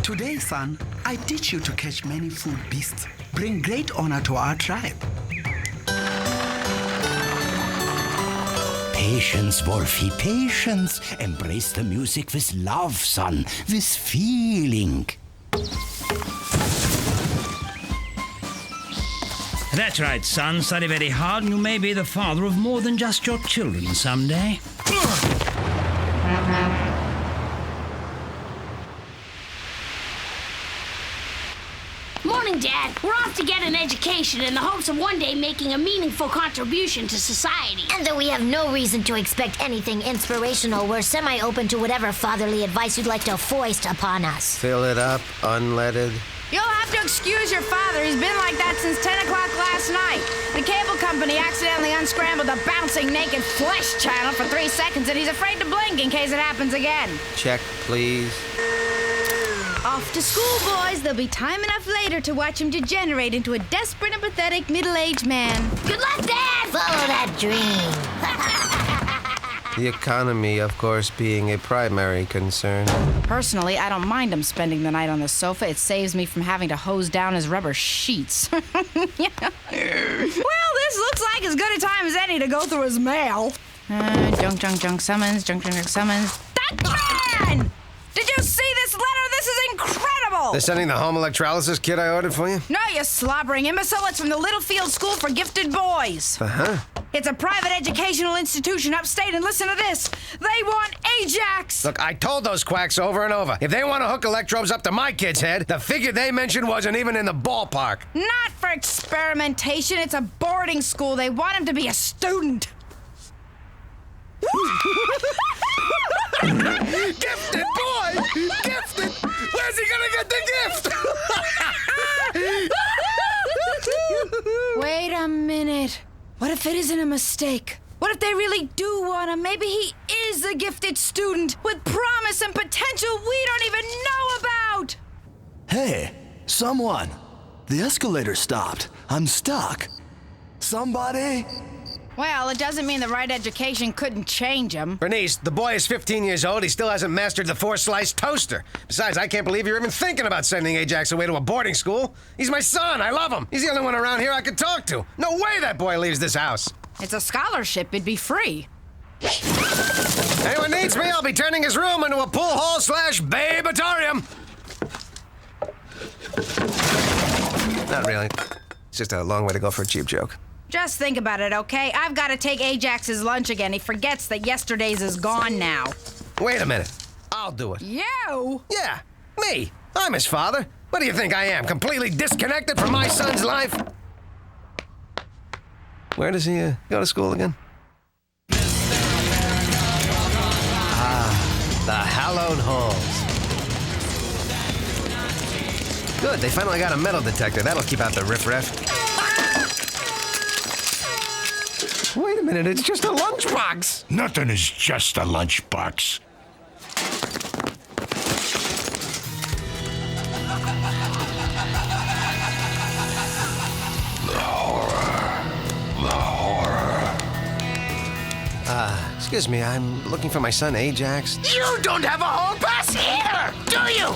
Today, son, I teach you to catch many food beasts. Bring great honor to our tribe. Patience, Wolfie, patience. Embrace the music with love, son, with feeling. That's right, son. Study very hard and you may be the father of more than just your children someday. Morning, Dad. We're off to get an education in the hopes of one day making a meaningful contribution to society. And though we have no reason to expect anything inspirational, we're semi-open to whatever fatherly advice you'd like to foist upon us. Fill it up, unleaded. You'll have to excuse your father. He's been like that since 10 o'clock last night. The cable company accidentally unscrambled the bouncing naked flesh channel for 3 seconds, and he's afraid to blink in case it happens again. Check, please. Off to school, boys. There'll be time enough later to watch him degenerate into a desperate and pathetic middle-aged man. Good luck, Dad! Follow that dream. The economy, of course, being a primary concern. Personally, I don't mind him spending the night on the sofa. It saves me from having to hose down his rubber sheets. Well, this looks like as good a time as any to go through his mail. Junk summons, junk summons. Duckman! Did you see this letter? This is incredible! They're sending the home electrolysis kit I ordered for you? No, you slobbering imbecile. It's from the Littlefield School for Gifted Boys. Uh-huh. It's a private educational institution upstate, and listen to this. They want Ajax! Look, I told those quacks over and over. If they want to hook electrodes up to my kid's head, the figure they mentioned wasn't even in the ballpark. Not for experimentation. It's a boarding school. They want him to be a student. Gifted boy! Gifted! Where's he gonna get the gift? Wait a minute. What if it isn't a mistake? What if they really do want him? Maybe he is a gifted student with promise and potential we don't even know about. Hey, someone. The escalator stopped. I'm stuck. Somebody? Well, it doesn't mean the right education couldn't change him. Bernice, the boy is 15 years old. He still hasn't mastered the 4-slice toaster. Besides, I can't believe you're even thinking about sending Ajax away to a boarding school. He's my son. I love him. He's the only one around here I can talk to. No way that boy leaves this house. It's a scholarship. It'd be free. Anyone needs me, I'll be turning his room into a pool hall / babatorium. Not really. It's just a long way to go for a cheap joke. Just think about it, okay? I've got to take Ajax's lunch again. He forgets that yesterday's is gone now. Wait a minute. I'll do it. You? Yeah, me. I'm his father. What do you think I am? Completely disconnected from my son's life? Where does he go to school again? The hallowed halls. Good, they finally got a metal detector. That'll keep out the riffraff. Wait a minute, it's just a lunchbox. Nothing is just a lunchbox. The horror. Excuse me, I'm looking for my son Ajax. You don't have a hall pass here, do you?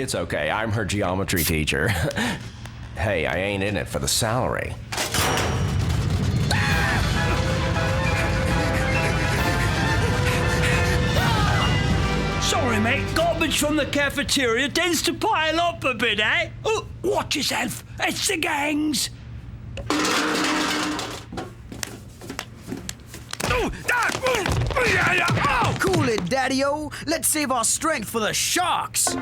It's okay, I'm her geometry teacher. Hey, I ain't in it for the salary. Sorry, mate. Garbage from the cafeteria tends to pile up a bit, eh? Oh, watch yourself. It's the gangs. Cool it, Daddy-O. Let's save our strength for the sharks.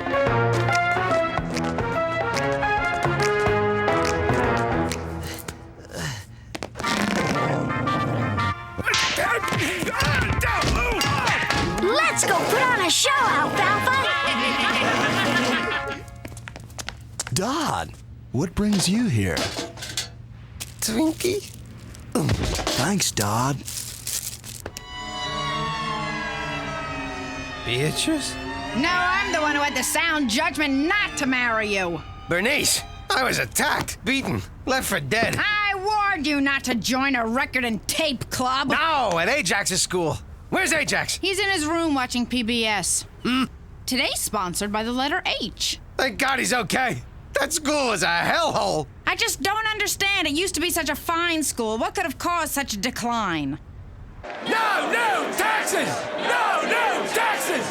Let's go put on a show, Alfalfa! Dad, what brings you here? Twinkie? Thanks, Dad. Beatrice? No, I'm the one who had the sound judgment not to marry you. Bernice, I was attacked, beaten, left for dead. I warned you not to join a record and tape club. No, at Ajax's school. Where's Ajax? He's in his room watching PBS. Today's sponsored by the letter H. Thank God he's okay. That school is a hellhole. I just don't understand. It used to be such a fine school. What could have caused such a decline? No taxes! No taxes!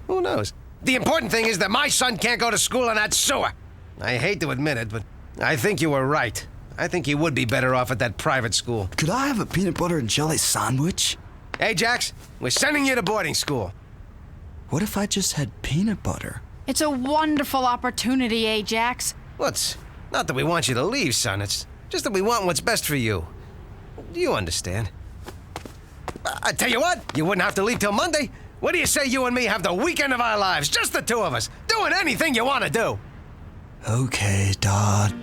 Who knows? The important thing is that my son can't go to school in that sewer. I hate to admit it, but I think you were right. I think he would be better off at that private school. Could I have a peanut butter and jelly sandwich? Ajax, we're sending you to boarding school. What if I just had peanut butter? It's a wonderful opportunity, Ajax. Well, it's not that we want you to leave, son. It's just that we want what's best for you. You understand. I tell you what, you wouldn't have to leave till Monday. What do you say you and me have the weekend of our lives, just the two of us, doing anything you want to do? Okay, Dad.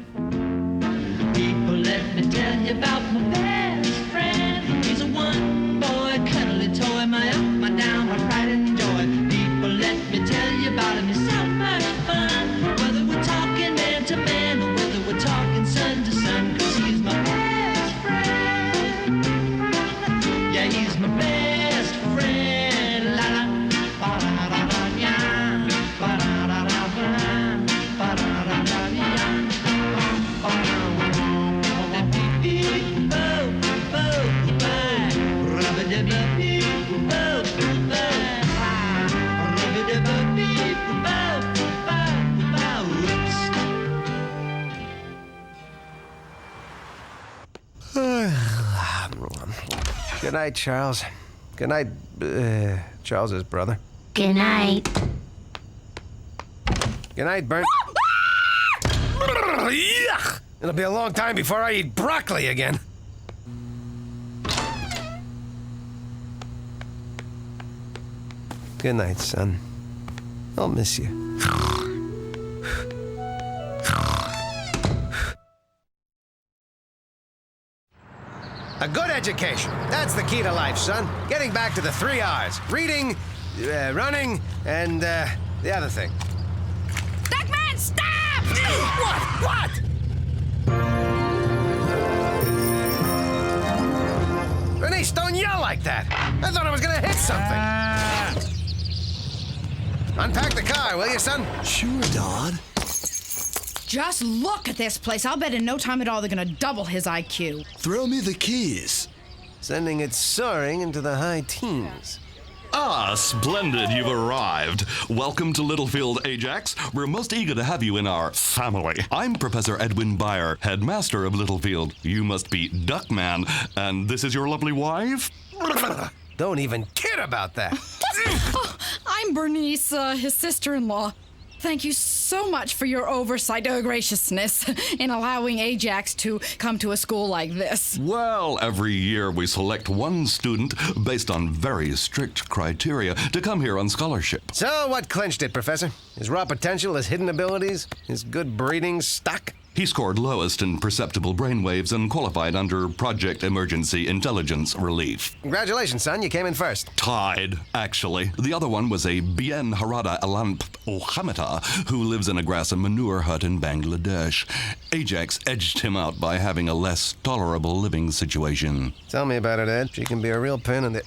People, let me tell you about my best friend. He's a one-boy, cuddly toy, my up, my down, my pride and joy. People, let me tell you about him. He's so much fun. Whether we're talking man to man or whether we're talking son to son, 'cause he's my best friend. Yeah, he's my best friend. La la, ba da da da ya, ba da da da ba, ba da da da ya, ba da da da beep bo bo ba, rubba da ba beep bo ba, rubba da ba beep bo ba, whoops. Good night, Charles. Good night, Charles's brother. Good night. Good night, Bert. Yuck! It'll be a long time before I eat broccoli again. Good night, son. I'll miss you. A good education. That's the key to life, son. Getting back to the 3 R's. Reading, running, and the other thing. Duckman, stop! What? Bernice, don't yell like that. I thought I was gonna hit something. Unpack the car, will you, son? Sure, Dad. Just look at this place. I'll bet in no time at all they're gonna double his IQ. Throw me the keys. Sending it soaring into the high teens. Ah, splendid, you've arrived. Welcome to Littlefield, Ajax. We're most eager to have you in our family. I'm Professor Edwin Byer, headmaster of Littlefield. You must be Duckman, and this is your lovely wife? Don't even kid about that. I'm Bernice, his sister-in-law. Thank you so much for your oversight, graciousness, in allowing Ajax to come to a school like this. Well, every year we select one student based on very strict criteria to come here on scholarship. So what clinched it, Professor? His raw potential, his hidden abilities, his good breeding stock? He scored lowest in perceptible brainwaves and qualified under Project Emergency Intelligence Relief. Congratulations, son. You came in first. Tied, actually. The other one was a Bien Harada Alamp Ohamata who lives in a grass and manure hut in Bangladesh. Ajax edged him out by having a less tolerable living situation. Tell me about it, Ed. She can be a real pain in the...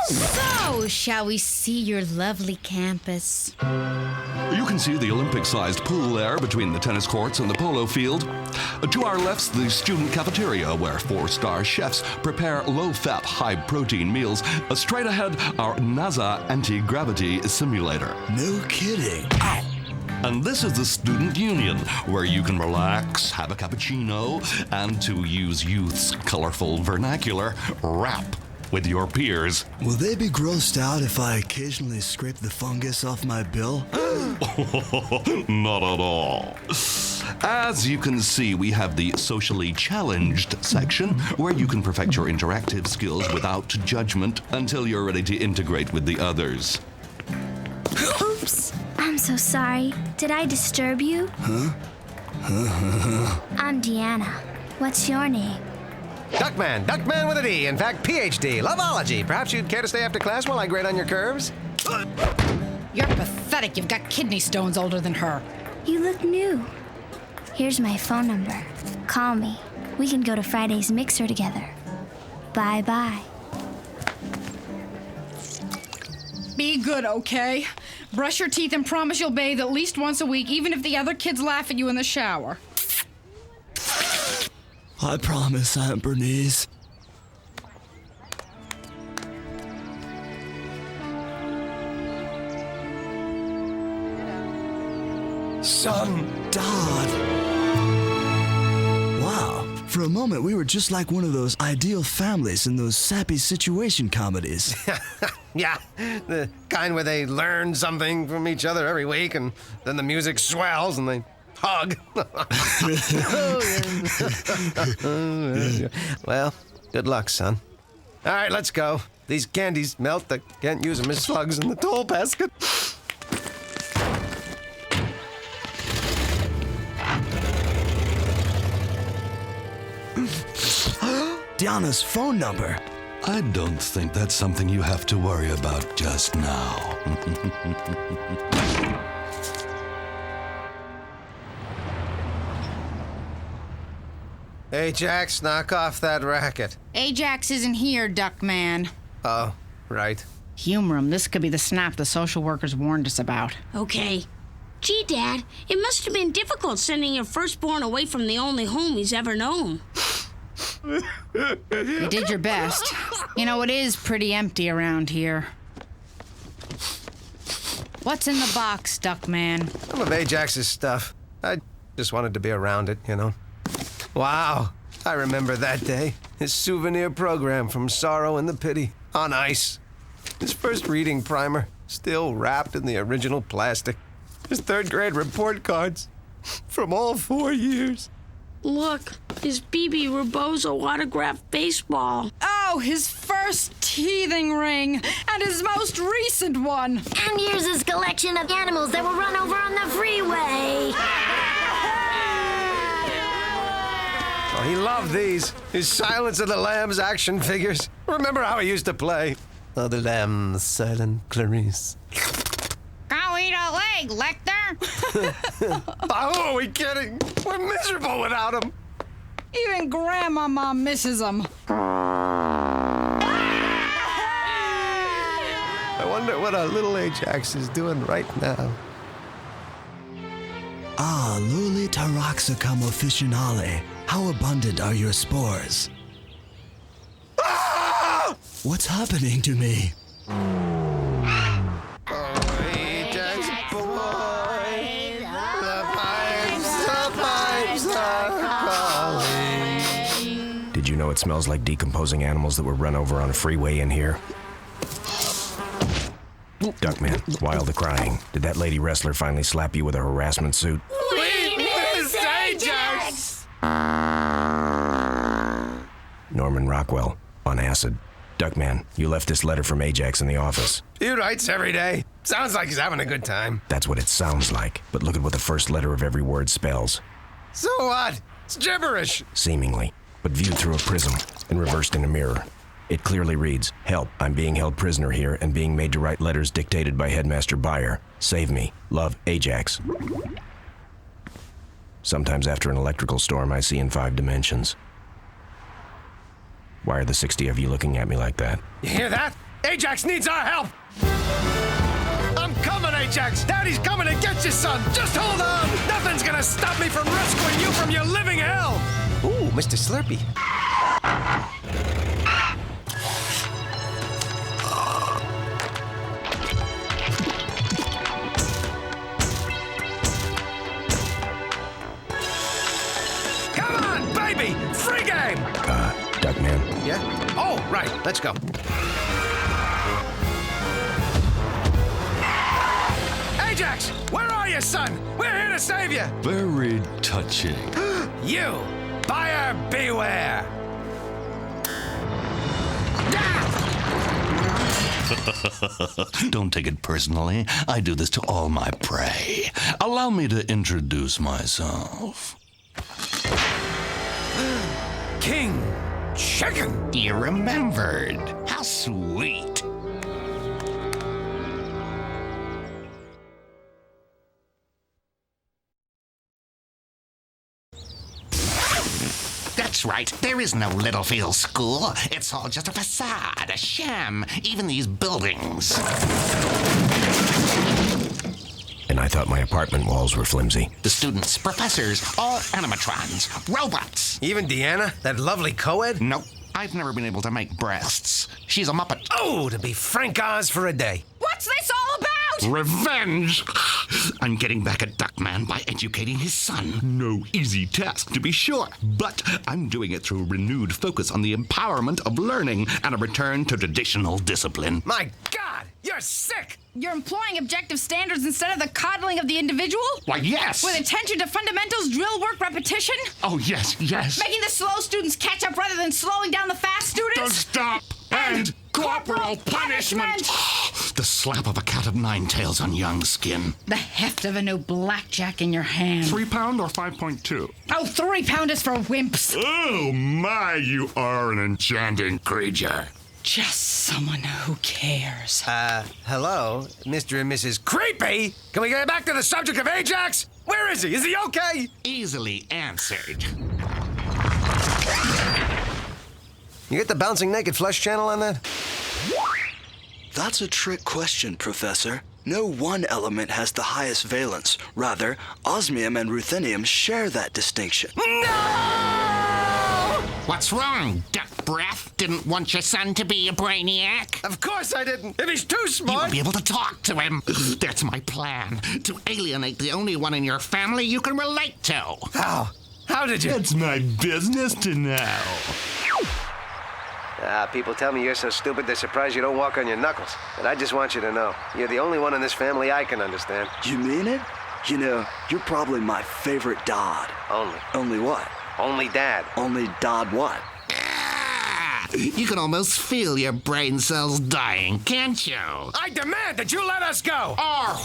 So, shall we see your lovely campus? You can see the Olympic-sized pool there between the tennis courts and the polo field. To our left's the student cafeteria where 4-star chefs prepare low-fat, high-protein meals. Straight ahead, our NASA anti-gravity simulator. No kidding. Ow! And this is the Student Union, where you can relax, have a cappuccino, and to use youth's colorful vernacular, rap. with your peers. Will they be grossed out if I occasionally scrape the fungus off my bill? Not at all. As you can see, we have the socially challenged section where you can perfect your interactive skills without judgment until you're ready to integrate with the others. Oops. I'm so sorry. Did I disturb you? Huh? I'm Deanna. What's your name? Duckman with a D. In fact, PhD, loveology. Perhaps you'd care to stay after class while I grade on your curves? You're pathetic. You've got kidney stones older than her. You look new. Here's my phone number. Call me. We can go to Friday's mixer together. Bye-bye. Be good, okay? Brush your teeth and promise you'll bathe at least once a week, even if the other kids laugh at you in the shower. I promise, Aunt Bernice. Son. Dodd. Wow. For a moment, we were just like one of those ideal families in those sappy situation comedies. Yeah, the kind where they learn something from each other every week, and then the music swells and they hug. Well, good luck, son. All right, let's go. These candies melt. I can't use them as slugs in the toll basket. Deanna's phone number. I don't think that's something you have to worry about just now. Ajax, knock off that racket. Ajax isn't here, Duckman. Oh, right. Humor him. This could be the snap the social workers warned us about. Okay. Gee, Dad, it must have been difficult sending your firstborn away from the only home he's ever known. You did your best. You know, it is pretty empty around here. What's in the box, Duckman? Some of Ajax's stuff. I just wanted to be around it, you know. Wow, I remember that day. His souvenir program from Sorrow and the Pity, on ice. His first reading primer, still wrapped in the original plastic. His third grade report cards, from all 4 years. Look, his B.B. Rebozo autographed baseball. Oh, his first teething ring, and his most recent one. And here's his collection of animals that were run over on the freeway. Oh, he loved these. His Silence of the Lambs action figures. Remember how he used to play? Oh, the lambs, silent Clarice. Go eat a leg, Lecter. Oh, who are we kidding? We're miserable without him. Even Grandmama misses him. I wonder what our little Ajax is doing right now. Ah, Luli Taraxacum officinale. How abundant are your spores? Ah! What's happening to me? Ajax boy, the pipes are calling. Did you know it smells like decomposing animals that were run over on a freeway in here? Duckman, while the crying, did that lady wrestler finally slap you with a harassment suit? We missed Ajax! Norman Rockwell, on acid. Duckman, you left this letter from Ajax in the office. He writes every day. Sounds like he's having a good time. That's what it sounds like, but look at what the first letter of every word spells. So what? It's gibberish. Seemingly, but viewed through a prism and reversed in a mirror. It clearly reads, "Help, I'm being held prisoner here and being made to write letters dictated by Headmaster Beyer. Save me. Love, Ajax." Sometimes after an electrical storm, I see in 5 dimensions. Why are the 60 of you looking at me like that? You hear that? Ajax needs our help! I'm coming, Ajax! Daddy's coming to get you, son! Just hold on! Nothing's gonna stop me from rescuing you from your living hell! Ooh, Mr. Slurpee. Duckman. Yeah? Oh, right. Let's go. Ajax! Where are you, son? We're here to save you! Very touching. You! Buyer beware! Don't take it personally. I do this to all my prey. Allow me to introduce myself. King Chicken! You remembered. How sweet. That's right. There is no Littlefield School. It's all just a facade, a sham. Even these buildings. And I thought my apartment walls were flimsy. The students, professors, all animatrons, robots. Even Deanna, that lovely co-ed? Nope. I've never been able to make breasts. She's a Muppet. Oh, to be Frank Oz for a day. What's this all about? Revenge! I'm getting back at Duckman by educating his son. No easy task, to be sure, but I'm doing it through a renewed focus on the empowerment of learning and a return to traditional discipline. My God, you're sick! You're employing objective standards instead of the coddling of the individual? Why, yes! With attention to fundamentals, drill work, repetition? Oh, yes, yes. Making the slow students catch up rather than slowing down the fast students? Don't stop! And corporal punishment! The slap of a cat of nine tails on young skin. The heft of a new blackjack in your hand. 3 pound or 5.2? Oh, 3 pound is for wimps. Oh, my, you are an enchanting creature. Just someone who cares. Hello, Mr. and Mrs. Creepy? Can we get back to the subject of Ajax? Where is he? Is he okay? Easily answered. You get the bouncing naked flesh channel on that? That's a trick question, Professor. No one element has the highest valence. Rather, osmium and ruthenium share that distinction. No! What's wrong, duck breath? Didn't want your son to be a brainiac? Of course I didn't. If he's too You smart... won't be able to talk to him. That's my plan. To alienate the only one in your family you can relate to. How? How did you... It's my business to know. People tell me you're so stupid they're surprised you don't walk on your knuckles. But I just want you to know, you're the only one in this family I can understand. You mean it? You know, you're probably my favorite Dodd. Only. Only what? Only Dad. Only Dodd what? You can almost feel your brain cells dying, can't you? I demand that you let us go! Or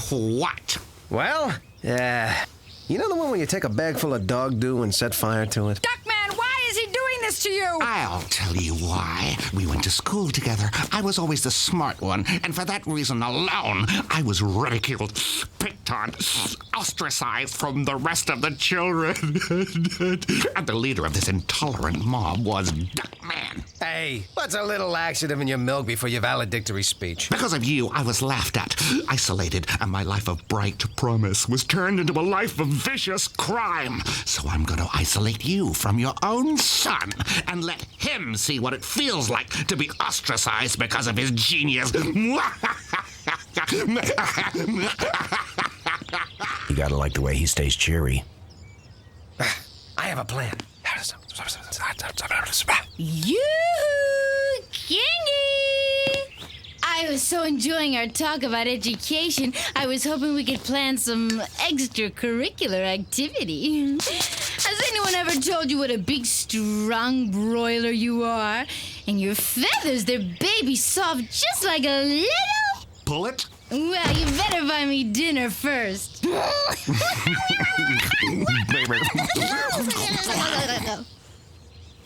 what? Well, you know the one where you take a bag full of dog dew and set fire to it? Duckman, why is he doing this to you? I'll tell you why. We went to school together. I was always the smart one, and for that reason alone, I was ridiculed, picked on, ostracized from the rest of the children. And the leader of this intolerant mob was Duckman. Hey, what's a little laxative in your milk before your valedictory speech? Because of you, I was laughed at, isolated, and my life of bright promise was turned into a life of vicious crime. So I'm going to isolate you from your own son and let him see what it feels like to be ostracized because of his genius. You gotta like the way he stays cheery. I have a plan. You, Kingy! I was so enjoying our talk about education, I was hoping we could plan some extracurricular activity. Has anyone ever told you what a big, strong broiler you are? And your feathers, they're baby soft, just like a little... Bullet? Well, you better buy me dinner first.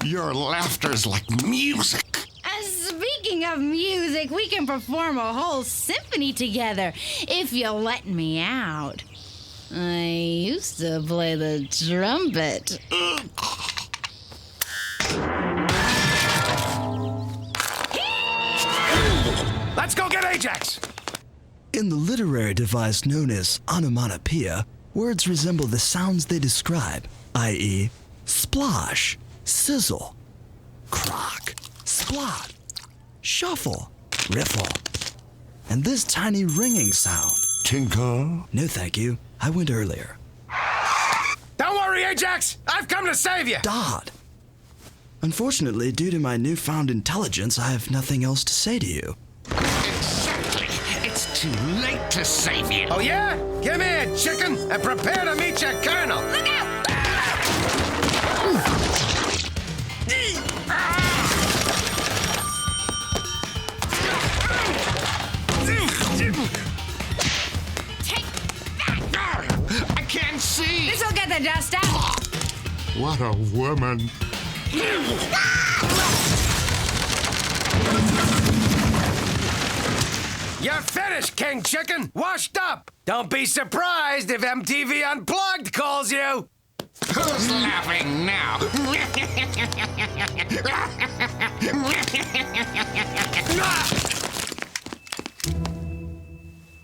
Your laughter's like music. Speaking of music, we can perform a whole symphony together, if you'll let me out. I used to play the trumpet. Let's go get Ajax! In the literary device known as onomatopoeia, words resemble the sounds they describe, i.e., splosh, sizzle, crock, splot, shuffle, riffle, and this tiny ringing sound. Tinker? No, thank you. I went earlier. Don't worry, Ajax! I've come to save you! Dodd! Unfortunately, due to my newfound intelligence, I have nothing else to say to you. Exactly. It's too late to save you. Oh, yeah? Give me a chicken and prepare to meet your colonel. Look out! I can't see. This'll get the dust out. What a woman. You're finished, King Chicken. Washed up. Don't be surprised if MTV Unplugged calls you. Who's laughing now?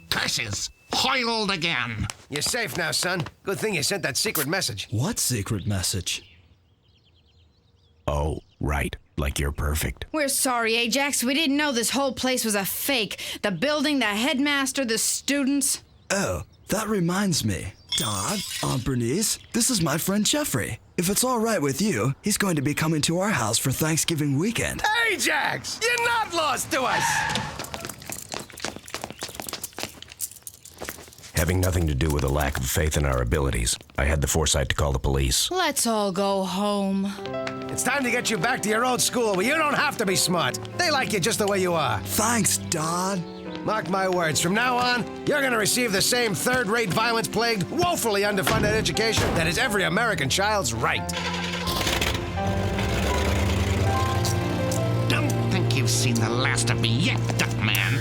Curses! Hoiled again. You're safe now, son. Good thing you sent that secret message. What secret message? Oh, right. Like you're perfect. We're sorry, Ajax. We didn't know this whole place was a fake. The building, the headmaster, the students. Oh, that reminds me. Dad, Aunt Bernice, this is my friend Jeffrey. If it's all right with you, he's going to be coming to our house for Thanksgiving weekend. Ajax! You're not lost to us! Having nothing to do with a lack of faith in our abilities, I had the foresight to call the police. Let's all go home. It's time to get you back to your old school where you don't have to be smart. They like you just the way you are. Thanks, Dad. Mark my words, from now on, you're gonna receive the same third-rate, violence-plagued, woefully underfunded education that is every American child's right. Don't think you've seen the last of me yet, Duckman.